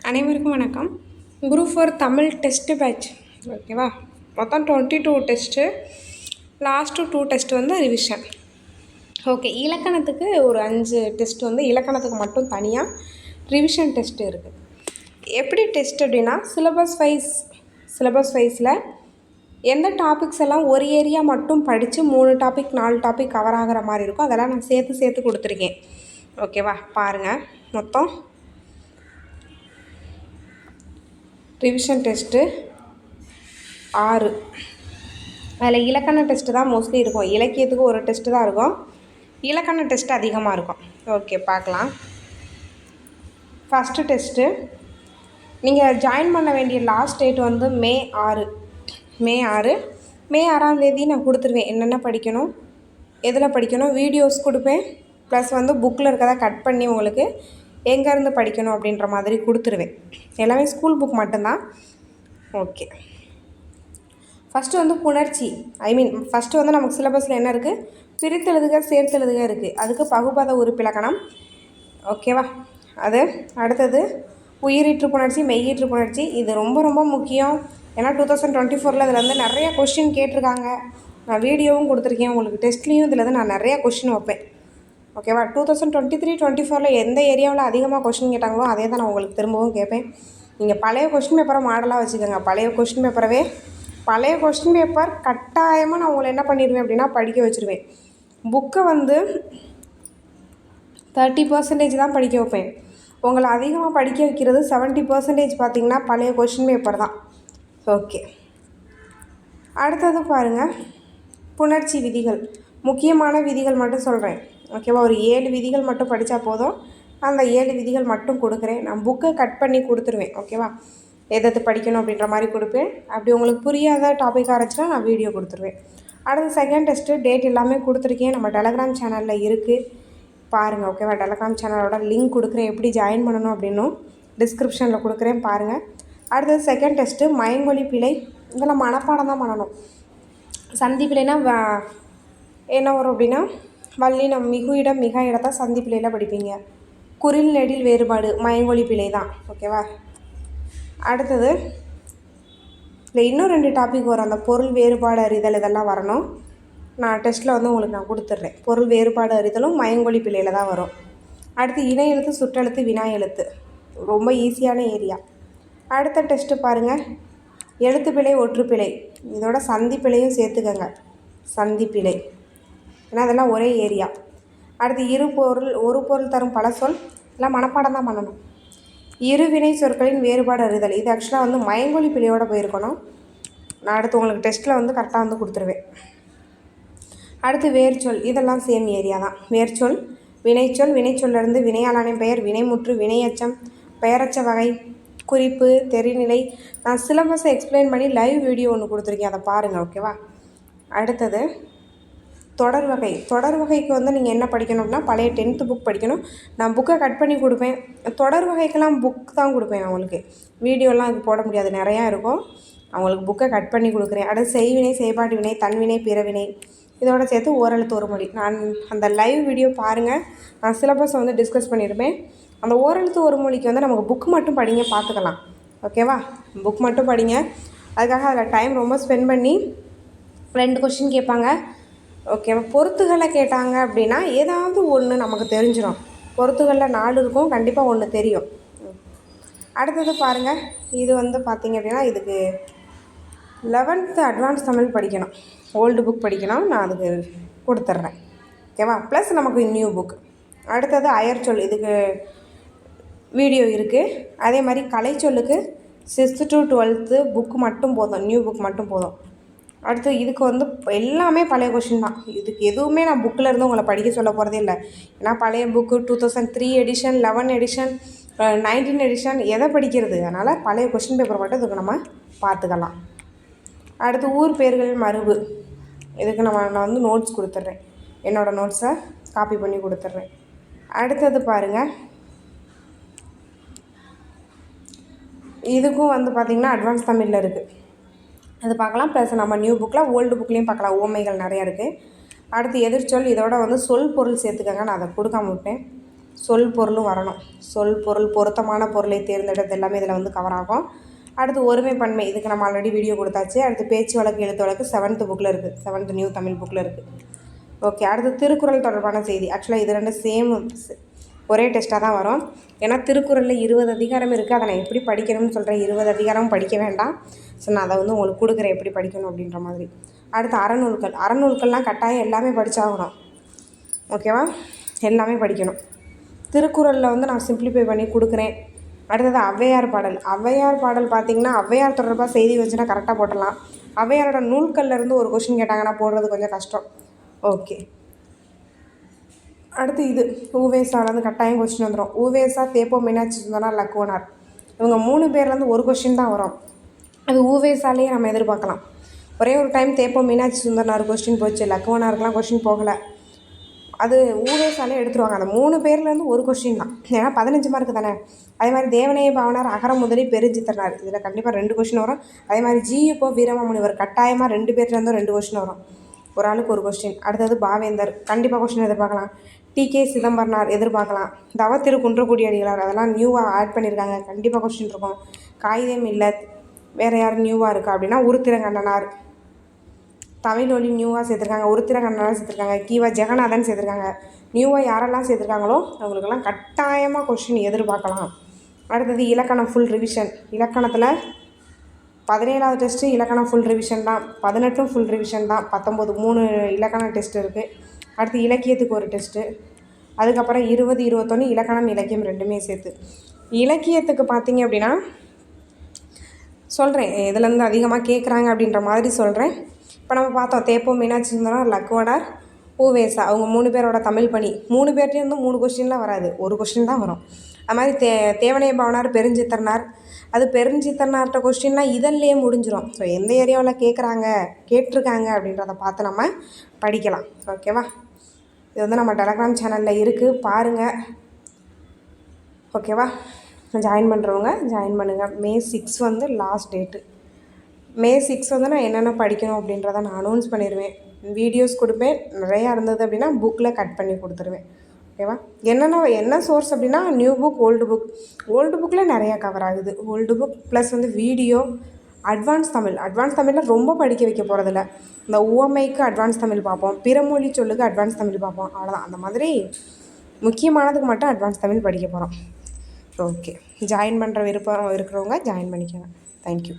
அனைவருக்கும் வணக்கம். Group 4 Tamil test batch ஓகேவா. மொத்தம் 22 டெஸ்ட்டு, லாஸ்ட்டு 2 டெஸ்ட்டு வந்து ரிவிஷன். ஓகே, இலக்கணத்துக்கு ஒரு 5 டெஸ்ட் வந்து இலக்கணத்துக்கு மட்டும் தனியாக ரிவிஷன் டெஸ்ட்டு இருக்குது. எப்படி டெஸ்ட் அப்படின்னா சிலபஸ் வைஸில் எந்த டாபிக்ஸ் எல்லாம் ஒரு ஏரியா மட்டும் படித்து 3 டாபிக் 4 டாபிக் கவர் ஆகிற மாதிரி இருக்கும். அதெல்லாம் நான் சேர்த்து கொடுத்துருக்கேன். ஓகேவா, பாருங்கள். மொத்தம் ரிவிஷன் டெஸ்ட்டு 6. அதில் இலக்கண டெஸ்ட்டு தான் மோஸ்ட்லி இருக்கும். இலக்கியத்துக்கு ஒரு டெஸ்ட்டு தான் இருக்கும், இலக்கண டெஸ்ட்டு அதிகமாக இருக்கும். ஓகே, பார்க்கலாம். ஃபஸ்ட்டு டெஸ்ட்டு நீங்கள் ஜாயின் பண்ண வேண்டிய லாஸ்ட் டேட் வந்து மே 6ஆம் தேதி நான் கொடுத்துருவேன். என்னென்ன படிக்கணும், எதில் படிக்கணும், வீடியோஸ் கொடுப்பேன். ப்ளஸ் வந்து புக்கில் இருக்கிறத கட் பண்ணி உங்களுக்கு எங்கேருந்து படிக்கணும் அப்படின்ற மாதிரி கொடுத்துருவேன். எல்லாமே ஸ்கூல் புக் மட்டும்தான். ஓகே, ஃபஸ்ட்டு வந்து புணர்ச்சி. ஃபஸ்ட்டு வந்து நமக்கு சிலபஸில் என்ன இருக்குது, பிரித்தெழுதுக சேர்த்தெழுதுக இருக்குது. அதுக்கு பகுபத உறுப்பிலக்கணம். ஓகேவா. அது அடுத்தது உயிரீற்று புணர்ச்சி, மெய்யீற்று புணர்ச்சி. இது ரொம்ப ரொம்ப முக்கியம். ஏன்னா 2024 இதில் வந்து நிறையா கொஸ்டின் கேட்டிருக்காங்க. நான் வீடியோவும் கொடுத்துருக்கேன். உங்களுக்கு டெஸ்ட்லேயும் இதில் வந்து நான் நிறையா கொஸ்டின் வைப்பேன். ஓகேவா. 2023-24 எந்த ஏரியாவில் அதிகமாக கொஸ்டின் கேட்டாங்களோ அதே தான் நான் உங்களுக்கு திரும்பவும் கேட்பேன். நீங்கள் பழைய கொஸ்டின் பேப்பரை மாடலாக வச்சுக்கோங்க. பழைய கொஸ்டின் பேப்பர் கட்டாயமாக நான் உங்களை என்ன பண்ணிடுவேன் அப்படின்னா படிக்க வச்சுருவேன். புக்கை வந்து 30% தான் படிக்க வைப்பேன். உங்களை அதிகமாக படிக்க வைக்கிறது 70% பார்த்திங்கன்னா பழைய கொஸ்டின் பேப்பர் தான். ஓகே, அடுத்தது பாருங்கள். புணர்ச்சி விதிகள், முக்கியமான விதிகள் மட்டும் சொல்கிறேன். ஓகேவா. ஒரு 7 விதிகள் மட்டும் படித்தா போதும். அந்த 7 விதிகள் மட்டும் கொடுக்குறேன். நான் புக்கை கட் பண்ணி கொடுத்துருவேன். ஓகேவா. எது படிக்கணும் அப்படின்ற மாதிரி கொடுப்பேன். அப்படி உங்களுக்கு புரியாத டாபிக் ஆரம்பிச்சுன்னா நான் வீடியோ கொடுத்துருவேன். அடுத்து செகண்ட் டெஸ்ட்டு டேட் எல்லாமே கொடுத்துருக்கேன். நம்ம டெலகிராம் சேனலில் இருக்குது, பாருங்கள். ஓகேவா. டெலகிராம் சேனலோட லிங்க் கொடுக்குறேன். எப்படி ஜாயின் பண்ணணும் அப்படின்னும் டிஸ்கிரிப்ஷனில் கொடுக்குறேன், பாருங்கள். அடுத்தது செகண்ட் டெஸ்ட்டு மயங்கொலி பிழை. இதெல்லாம் மனப்பாடம் தான் பண்ணணும். சந்தி பிழைனா என்ன வரும் அப்படின்னா, வல்லினம் மிகு இடம் மிக இடத்த சந்தி பிழையில் படிப்பீங்க. குறில் நெடில் வேறுபாடு மயங்கொலி பிழை தான். ஓகேவா. அடுத்தது இல்லை இன்னும் 2 டாபிக் வரும். அந்த பொருள் வேறுபாடு அறிதல் இதெல்லாம் வரணும். நான் டெஸ்ட்டில் வந்து உங்களுக்கு நான் கொடுத்துட்றேன். பொருள் வேறுபாடு அறிதலும் மயங்கொலி பிழையில் தான் வரும். அடுத்து இணை எழுத்து, சுற்றெழுத்து, வினா எழுத்து, ரொம்ப ஈஸியான ஏரியா. அடுத்த டெஸ்ட்டு பாருங்கள். எழுத்து பிழை, ஒற்றுப்பிழை, இதோட சந்தி பிழையும் சேர்த்துக்கங்க. சந்தி பிழை, ஏன்னா அதெல்லாம் ஒரே ஏரியா. அடுத்து ஒரு பொருள் தரும் பல சொல், எல்லாம் மனப்பாடம் தான் பண்ணணும். இருவினை சொற்களின் வேறுபாடு அறிதல், இது ஆக்சுவலாக வந்து மயங்கொலி பிழையோடு போயிருக்கணும். நான் அடுத்து உங்களுக்கு டெஸ்ட்டில் வந்து கரெக்டாக வந்து கொடுத்துருவேன். அடுத்து வேர்ச்சொல், இதெல்லாம் சேம் ஏரியா தான். வேர்ச்சொல், வினைச்சொல்லிருந்து வினையாளானை பெயர், வினைமுற்று, வினையச்சம், பெயரச்ச வகை, குறிப்பு, தெரிநிலை. நான் சிலபஸை எக்ஸ்பிளைன் பண்ணி லைவ் வீடியோ ஒன்று கொடுத்துருக்கேன், அதை பாருங்கள். ஓகேவா. அடுத்தது தொடர் வகைக்கு வந்து நீங்கள் என்ன படிக்கணும் அப்படின்னா பழைய 10th புக் படிக்கணும். நான் புக்கை கட் பண்ணி கொடுப்பேன். தொடர் வகைக்கெல்லாம் புக் தான் கொடுப்பேன். அவங்களுக்கு வீடியோலாம் அது போட முடியாது, நிறையா இருக்கும். அவங்களுக்கு புக்கை கட் பண்ணி கொடுக்குறேன். அடுத்து செய்வினை, செயல்பாட்டு வினை, தன்வினை, பிறவினை, இதோட சேர்த்து ஓரெழுத்து ஒரு மொழி. நான் அந்த லைவ் வீடியோ பாருங்கள். நான் சிலபஸை வந்து டிஸ்கஸ் பண்ணியிருப்பேன். அந்த ஓரெழுத்து ஒரு மொழிக்கு வந்து நமக்கு புக் மட்டும் படிங்க, பார்த்துக்கலாம். ஓகேவா. புக் மட்டும் படிங்க. அதுக்காக அதில் டைம் ரொம்ப ஸ்பெண்ட் பண்ணி 2 கொஸ்டின் கேட்பாங்க. ஓகேவா. பொறுத்துகளை கேட்டாங்க அப்படின்னா ஏதாவது ஒன்று நமக்கு தெரிஞ்சிடும். பொறுத்துகளில் 4 இருக்கும், கண்டிப்பாக ஒன்று தெரியும். அடுத்தது பாருங்கள். இது வந்து பார்த்திங்க அப்படின்னா இதுக்கு 11th அட்வான்ஸ் தமிழ் படிக்கணும், ஓல்டு புக் படிக்கணும். நான் அதுக்கு கொடுத்துட்றேன். ஓகேவா. ப்ளஸ் நமக்கு நியூ புக். அடுத்தது அயற்சொல், இதுக்கு வீடியோ இருக்குது. அதே மாதிரி கலைச்சொல்லுக்கு 6th to 12th புக்கு மட்டும் போதும், நியூ புக் மட்டும் போதும். அடுத்து இதுக்கு வந்து எல்லாமே பழைய கொஷின் தான். இதுக்கு எதுவுமே நான் புக்கில் இருந்து உங்களை படிக்க சொல்ல போகிறதே இல்லை. ஏன்னா பழைய புக்கு 2003 எடிஷன், 11 எடிஷன், 19 எடிஷன், எதை படிக்கிறது? அதனால் பழைய கொஷின் பேப்பர் மட்டும் இதுக்கு நம்ம பார்த்துக்கலாம். அடுத்து ஊர் பேர்கள் மரபு, இதுக்கு நான் வந்து நோட்ஸ் கொடுத்துட்றேன். என்னோடய நோட்ஸை காப்பி பண்ணி கொடுத்துட்றேன். அடுத்தது பாருங்கள். இதுக்கும் வந்து பார்த்திங்கன்னா அட்வான்ஸ் தமிழில் இருக்குது, அது பார்க்கலாம். ப்ளஸ் நம்ம நியூ புக்கில் ஓல்டு புக்லேயும் பார்க்கலாம். ஓமைகள் நிறையா இருக்குது. அடுத்து எதிர்ச்சொல், இதோட வந்து சொல் பொருள் சேர்த்துக்கங்க. நான் அதை கொடுக்காம விட்டேன். சொல் பொருளும் வரணும். சொல் பொருள் பொருத்தமான பொருளை தேர்ந்தெடுத்து எல்லாமே இதில் வந்து கவர் ஆகும். அடுத்து ஒருமை பன்மை, இதுக்கு நம்ம ஆல்ரெடி வீடியோ கொடுத்தாச்சு. அடுத்து பேச்சு வழக்கு எழுத்து வழக்கு 7th புக்கில் இருக்குது, 7th நியூ தமிழ் புக்கில் இருக்குது. ஓகே. அடுத்து திருக்குறள் தொடர்பான செய்தி. ஆக்சுவலாக இது ரெண்டு சேம் ஒரே டெஸ்ட்டாக தான் வரும். ஏன்னா திருக்குறளில் 20 அதிகாரம் இருக்குது. அதை நான் எப்படி படிக்கணும்னு சொல்கிறேன். 20 அதிகாரம் படிக்க வேண்டாம். ஸோ நான் அதை வந்து உங்களுக்கு கொடுக்குறேன் எப்படி படிக்கணும் அப்படின்ற மாதிரி. அடுத்து அறநூல்கள். அறநூல்கள்லாம் கட்டாயம் எல்லாமே படித்தாகணும். ஓகேவா? எல்லாமே படிக்கணும். திருக்குறளில் வந்து நான் சிம்பிளிஃபை பண்ணி கொடுக்குறேன். அடுத்தது ஔவையார் பாடல். ஔவையார் பாடல் பார்த்திங்கன்னா ஔவையார் தொடர்பாக செய்தி வச்சுன்னா கரெக்டாக போட்டலாம். ஔவையாரோட நூல்கள்லேருந்து ஒரு கொஷின் கேட்டாங்கன்னா போடுறது கொஞ்சம் கஷ்டம். ஓகே. அடுத்து இது ஊவேசாலேருந்து கட்டாயம் கொஸ்டின் வந்துடும். ஊவேசா, தேப்போ, மீனாட்சி சுந்தரனார், லக்குவனார், இவங்க 3 பேர்லேருந்து ஒரு கொஷின் தான் வரும். அது ஊவேசாலேயே நம்ம எதிர்பார்க்கலாம். ஒரே ஒரு டைம் தேப்போ, மீனாட்சி சுந்தரனார் கொஸ்டின் போச்சு. லக்குவனாருக்கெலாம் கொஸ்டின் போகலை. அது ஊவேசாலே எடுத்துருவாங்க. அந்த 3 பேர்லேருந்து ஒரு கொஸ்டின் தான். ஏன்னா 15 மார்க்கு தானே. அதே மாதிரி தேவநேய பாவனார், அகரம் முதலி, பெருஞ்சித்திரனார், இதில் கண்டிப்பாக 2 கொஸ்டின் வரும். அதே மாதிரி ஜியுப்போ, வீரமாமுனிவர் கட்டாயமாக 2 பேர்லேருந்தும் 2 கொஸ்டின் வரும். ஒரு ஆளுக்கு ஒரு கொஸ்டின். அடுத்தது பாவேந்தர், கண்டிப்பாக கொஸ்டின் எதிர்பார்க்கலாம். டிகே சிதம்பரனார் எதிர்பார்க்கலாம். தவ திரு குன்றக்குடி அடிகளார், அதெல்லாம் நியூவாக ஆட் பண்ணியிருக்காங்க, கண்டிப்பாக கொஸ்டின் இருக்கும். காயிதே மில்லத், வேறு யார் நியூவாக இருக்கா அப்படின்னா உருத்திரங்கண்ணனார், தமிழொலி நியூவாக சேர்த்துருக்காங்க, உருத்திரங்கண்ணனார் சேர்த்துருக்காங்க, கீவா ஜெகநாதன் சேர்த்துருக்காங்க. நியூவாக யாரெல்லாம் சேர்த்துருக்காங்களோ அவங்களுக்கெல்லாம் கட்டாயமாக கொஸ்டின் எதிர்பார்க்கலாம். அடுத்தது இலக்கணம் ஃபுல் ரிவிஷன். இலக்கணத்தில் 17வது டெஸ்ட்டு இலக்கணம் ஃபுல் ரிவிஷன் தான், 18ம் ஃபுல் ரிவிஷன் தான், 19 3 இலக்கண டெஸ்ட் இருக்குது. அடுத்து இலக்கியத்துக்கு ஒரு டெஸ்ட்டு, அதுக்கப்புறம் 20, 21 இலக்கணம் இலக்கியம் 2மே சேர்த்து. இலக்கியத்துக்கு பார்த்திங்க அப்படின்னா சொல்கிறேன் இதுலேருந்து அதிகமாக கேட்குறாங்க அப்படின்ற மாதிரி சொல்கிறேன். இப்போ நம்ம பார்த்தோம் தேப்போ, மீனாட்சி சுந்தரனார், லக்குவனார், ஊவேசா, அவங்க 3 பேரோட தமிழ் பணி. 3 பேர்ட்டேருந்து 3 கொஸ்டின்லாம் வராது, ஒரு கொஸ்டின் தான் வரும். அது மாதிரி தேவநேய பாவனார், பெருஞ்சித்திரனார், அது பெருஞ்சித்திரனார்கிட்ட கொஸ்டின்லாம் இதழ்லையே முடிஞ்சிடும். ஸோ எந்த ஏரியாவில் கேட்டிருக்காங்க அப்படின்றத பார்த்து நம்ம படிக்கலாம். ஓகேவா? இது வந்து நம்ம டெலகிராம் சேனலில் இருக்குது, பாருங்கள். ஓகேவா? ஜாயின் பண்ணுறவங்க ஜாயின் பண்ணுங்கள். May 6 வந்து லாஸ்ட் டேட்டு. May 6 வந்து நான் என்னென்ன படிக்கணும் அப்படின்றத நான் அனௌன்ஸ் பண்ணிடுவேன். வீடியோஸ் கொடுப்பேன். நிறையா இருந்தது அப்படின்னா புக்கில் கட் பண்ணி கொடுத்துருவேன். ஓகேவா? என்ன சோர்ஸ் அப்படின்னா new book, old book. Old புக்கில் நிறையா கவர் ஆகுது. ஓல்டு புக் ப்ளஸ் வந்து வீடியோ, அட்வான்ஸ் தமிழில் ரொம்ப படிக்க வைக்க போகிறதில்ல. இந்த உவமைக்கு அட்வான்ஸ் தமிழ் பார்ப்போம், பிறமொழி சொல்லுக்கு அட்வான்ஸ் தமிழ் பார்ப்போம், அவ்வளோதான். அந்த மாதிரி முக்கியமானதுக்கு மட்டும் அட்வான்ஸ் தமிழ் படிக்க போகிறோம். ஓகே. ஜாயின் பண்ணுற விருப்பம் இருக்கிறவங்க ஜாயின் பண்ணிக்கோங்க. தேங்க்யூ.